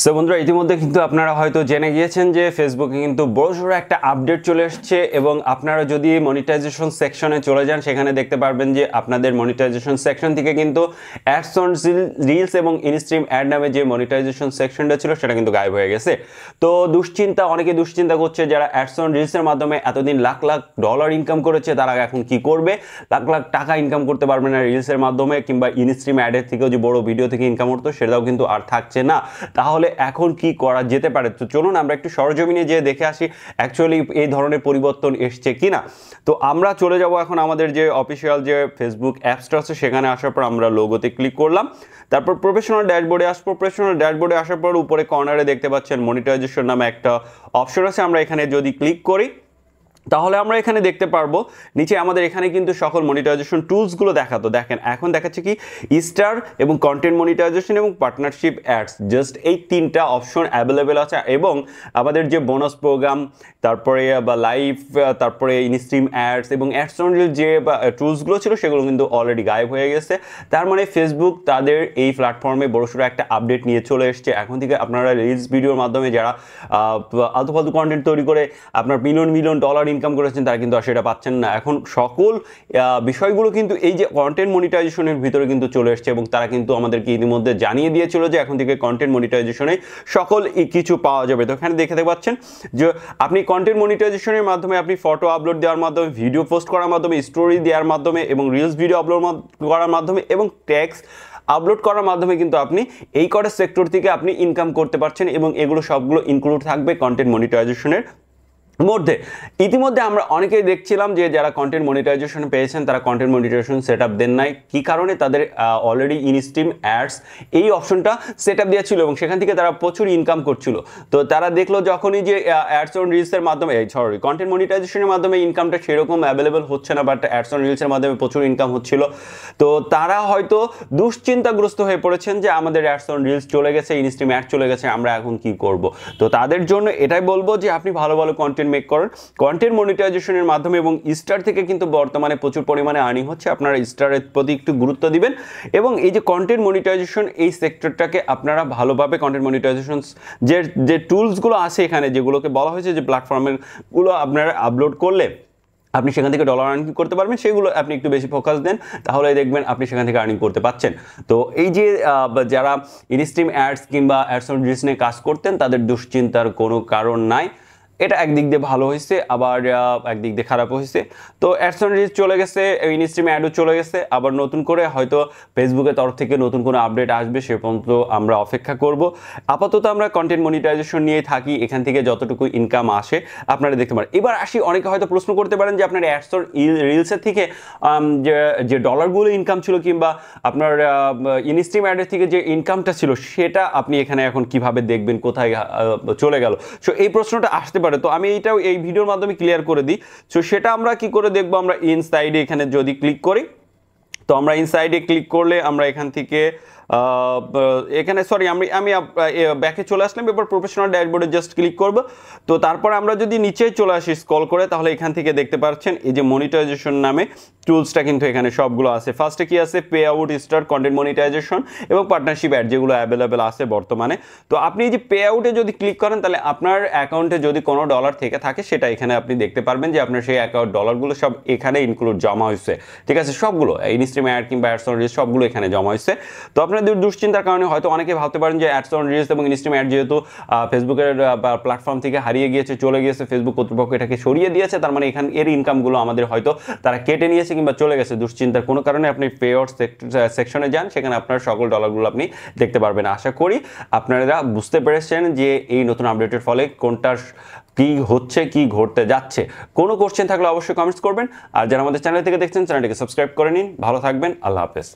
So বন্ধুরা ইতিমধ্যে কিন্তু আপনারা হয়তো জেনে গিয়েছেন যে ফেসবুকে কিন্তু বড়সড় একটা আপডেট চলে আসছে এবং আপনারা যদি মনিটাইজেশন সেকশনে চলে যান সেখানে দেখতে পারবেন যে আপনাদের মনিটাইজেশন সেকশন থেকে কিন্তু অ্যাডস অন রিলস এবং ইনস্ট্রিম অ্যাড নামে যে মনিটাইজেশন সেকশনটা ছিল সেটা কিন্তু গায়েব হয়ে গেছে। তো অনেকে দুশ্চিন্তা করছে যারা অ্যাডস অন রিলসের মাধ্যমে এতদিন লাখ লাখ ডলার ইনকাম করেছে তারা এখন কি করবে, লাখ লাখ টাকা ইনকাম করতে পারবে না রিলসের মাধ্যমে, কিংবা ইনস্ট্রিম অ্যাডের থেকেও যে বড় ভিডিও থেকে ইনকাম হতো সেটাও কিন্তু আর থাকছে না। তাহলে এখন কি করা যেতে পারে? তো চলুন আমরা একটু সরজমিনে যেয়ে দেখে আসি অ্যাকচুয়ালি এই ধরনের পরিবর্তন এসছে কিনা। তো আমরা চলে যাব এখন আমাদের যে অফিসিয়াল যে ফেসবুক অ্যাপসটা আছে সেখানে আসার পর আমরা লোগোতে ক্লিক করলাম, তারপর প্রফেশনাল ড্যাশবোর্ডে আসবো। প্রফেশনাল ড্যাশবোর্ডে আসার পর উপরে কর্নারে দেখতে পাচ্ছেন মনিটাইজেশন নামে একটা অপশন আছে। আমরা এখানে যদি ক্লিক করি তাহলে আমরা এখানে দেখতে পারবো নিচে আমাদের এখানে কিন্তু সকল মনিটাইজেশন টুলসগুলো দেখাতো। দেখেন এখন দেখাচ্ছে কি স্টার এবং কন্টেন্ট মনিটাইজেশন এবং পার্টনারশিপ অ্যাডস, জাস্ট এই তিনটা অপশন অ্যাভেলেবেল আছে। এবং আমাদের যে বোনাস প্রোগ্রাম, তারপরে বা লাইভ, তারপরে ইনস্ট্রিম অ্যাডস এবং অ্যাডস অন রিল যে টুলসগুলো ছিল সেগুলো কিন্তু অলরেডি গায়েব হয়ে গেছে। তার মানে ফেসবুক তাদের এই প্ল্যাটফর্মে বড়সড় একটা আপডেট নিয়ে চলে এসছে। এখন থেকে আপনারা রিলস ভিডিওর মাধ্যমে যারা আলতু ফালতু কন্টেন্ট তৈরি করে আপনার মিলিয়ন মিলিয়ন ডলার ইনকাম করেছেন তারা কিন্তু আর সেটা পাচ্ছেন না। এখন সকল বিষয়গুলো কিন্তু এই যে কন্টেন্ট মনিটাইজেশনের ভিতরে কিন্তু চলে এসছে এবং তারা কিন্তু আমাদেরকে ইতিমধ্যে জানিয়ে দিয়েছিল যে এখন থেকে কন্টেন্ট মনিটাইজেশনে সকল কিছু পাওয়া যাবে। তো এখানে দেখতে পাচ্ছেন যে আপনি কন্টেন্ট মনিটাইজেশনের মাধ্যমে আপনি ফটো আপলোড দেওয়ার মাধ্যমে, ভিডিও পোস্ট করার মাধ্যমে, স্টোরি দেওয়ার মাধ্যমে এবং রিলস ভিডিও আপলোড করার মাধ্যমে এবং টেক্সট আপলোড করার মাধ্যমে কিন্তু আপনি এই কটা সেক্টর থেকে আপনি ইনকাম করতে পারছেন এবং এগুলো সবগুলো ইনক্লুড থাকবে কন্টেন্ট মনিটাইজেশনের মধ্যে। ইতিমধ্যে আমরা অনেকেই দেখছিলাম যে যারা কন্টেন্ট মনিটাইজেশন পেয়েছেন তারা কন্টেন্ট মনিটাইজেশন সেট আপ দেন নাই। কী কারণে? তাদের অলরেডি ইনস্ট্রিম অ্যাডস এই অপশনটা সেট আপ দেওয়া ছিল এবং সেখান থেকে তারা প্রচুর ইনকাম করছিল। তো তারা দেখলো যখনই যে অ্যাডস অন রিলসের মাধ্যমে কন্টেন্ট মনিটাইজেশনের মাধ্যমে ইনকামটা সেরকম অ্যাভেলেবেল হচ্ছে না, বাট অ্যাডস অন রিলসের মাধ্যমে প্রচুর ইনকাম হচ্ছিল। তো তারা হয়তো দুশ্চিন্তাগ্রস্ত হয়ে পড়েছেন যে আমাদের অ্যাডস অন রিলস চলে গেছে, ইনস্ট্রিম অ্যাড চলে গেছে, আমরা এখন কি করব। তো তাদের জন্য এটাই বলবো যে আপনি ভালো ভালো কন্টেন্ট মেক করেন কন্টেন্ট মনিটাইজেশনের মাধ্যমে এবং স্টার থেকে কিন্তু বর্তমানে প্রচুর পরিমাণে আর্নিং হচ্ছে। আপনারা স্টারের প্রতি একটু গুরুত্ব দিবেন এবং এই যে কন্টেন্ট মনিটাইজেশন এই সেক্টরটাকে আপনারা ভালোভাবে কন্টেন্ট মনিটাইজেশন যে টুলসগুলো আছে এখানে যেগুলোকে বলা হয়েছে যে প্ল্যাটফর্মেরগুলো আপনারা আপলোড করলে আপনি সেখান থেকে ডলার আর্নিং করতে পারবেন, সেগুলো আপনি একটু বেশি ফোকাস দেন তাহলে দেখবেন আপনি সেখান থেকে আর্নিং করতে পারছেন। তো এই যে যারা ইনস্ট্রিম অ্যাডস কিংবা অ্যাডস অন রিলস নিয়ে কাজ করতেন তাদের দুশ্চিন্তার কোনো কারণ নাই। এটা একদিক দিয়ে ভালো হয়েছে, আবার একদিক দিয়ে খারাপ হয়েছে। তো অ্যাডস অন রিলস চলে গেছে, ইনস্ট্রিম অ্যাডও চলে গেছে, আবার নতুন করে হয়তো ফেসবুকের তরফ থেকে নতুন কোনো আপডেট আসবে, সে পর্যন্ত আমরা অপেক্ষা করব। আপাতত আমরা কন্টেন্ট মনিটাইজেশন নিয়ে থাকি, এখান থেকে যতটুকু ইনকাম আসে আপনারা দেখতে পারেন। এবার আসি, অনেকে হয়তো প্রশ্ন করতে পারেন যে আপনার অ্যাডস অন রিলসের থেকে যে ডলারগুলো ইনকাম ছিল কিংবা আপনার ইনস্ট্রিম অ্যাডের থেকে যে ইনকামটা ছিল সেটা আপনি এখানে এখন কিভাবে দেখবেন, কোথায় চলে গেল। সো এই প্রশ্নটা আসতে পারে, তো আমি এইটাও এই ভিডিওর মাধ্যমে ক্লিয়ার করে দিই। সো সেটা আমরা কি করে দেখবো? আমরা ইনসাইডে এখানে যদি ক্লিক করি, তো আমরা ইনসাইডে ক্লিক করলে আমরা এখান থেকে এখানে আমি ব্যাকে চলে আসলাম। এবার প্রফেশনাল ড্যাশবোর্ডে জাস্ট ক্লিক করব। তো তারপর আমরা যদি নিচে চলে আসি স্ক্রল করে তাহলে এখান থেকে দেখতে পাচ্ছেন এই যে মনিটাইজেশন নামে টুলসটা কিন্তু এখানে সবগুলো আছে। ফার্স্টে কি আছে? Pay out, star, content monetization এবং পার্টনারশিপ অ্যাড যেগুলো অ্যাভেলেবেল আছে বর্তমানে। তো আপনি এই যে পে আউটে যদি ক্লিক করেন তাহলে আপনার অ্যাকাউন্টে যদি কোনো ডলার থেকে থাকে সেটা এখানে আপনি দেখতে পারবেন যে আপনার সেই অ্যাকাউন্ট ডলারগুলো সব এখানে ইনক্লুড জমা হয়েছে। ঠিক আছে, সবগুলো ইনস্ট্রিম অ্যাড কিংবা অ্যাডস অন রিলস সবগুলো এখানে জমা হয়েছে। তো আপনাদের দুশ্চিন্তার কারণে হয়তো অনেকে ভাবতে পারেন যে অ্যাডস অন রিলস এবং ইনস্ট্রিম অ্যাড যেহেতু ফেসবুকের প্ল্যাটফর্ম থেকে হারিয়ে গিয়েছে, চলে গিয়েছে, ফেসবুক কর্তৃপক্ষ এটাকে সরিয়ে দিয়েছে, তার মানে এখানে এর ইনকামগুলো আমাদের হয়তো তারা কেটে নিয়েছে কিংবা চলে গেছে। দুশ্চিন্তার কোনো কারণে আপনি পে আউট সেকশনে যান, সেখানে আপনার সকল ডলারগুলো আপনি দেখতে পারবেন। আশা করি আপনারা বুঝতে পেরেছেন যে এই নতুন আপডেটের ফলে কোনটার কি হচ্ছে, কি ঘটতে যাচ্ছে। কোনো কোশ্চেন থাকলে অবশ্যই কমেন্টস করবেন। আর যারা আমাদের চ্যানেল থেকে দেখছেন চ্যানেলটিকে সাবস্ক্রাইব করে নিন। ভালো থাকবেন, আল্লাহ হাফেজ।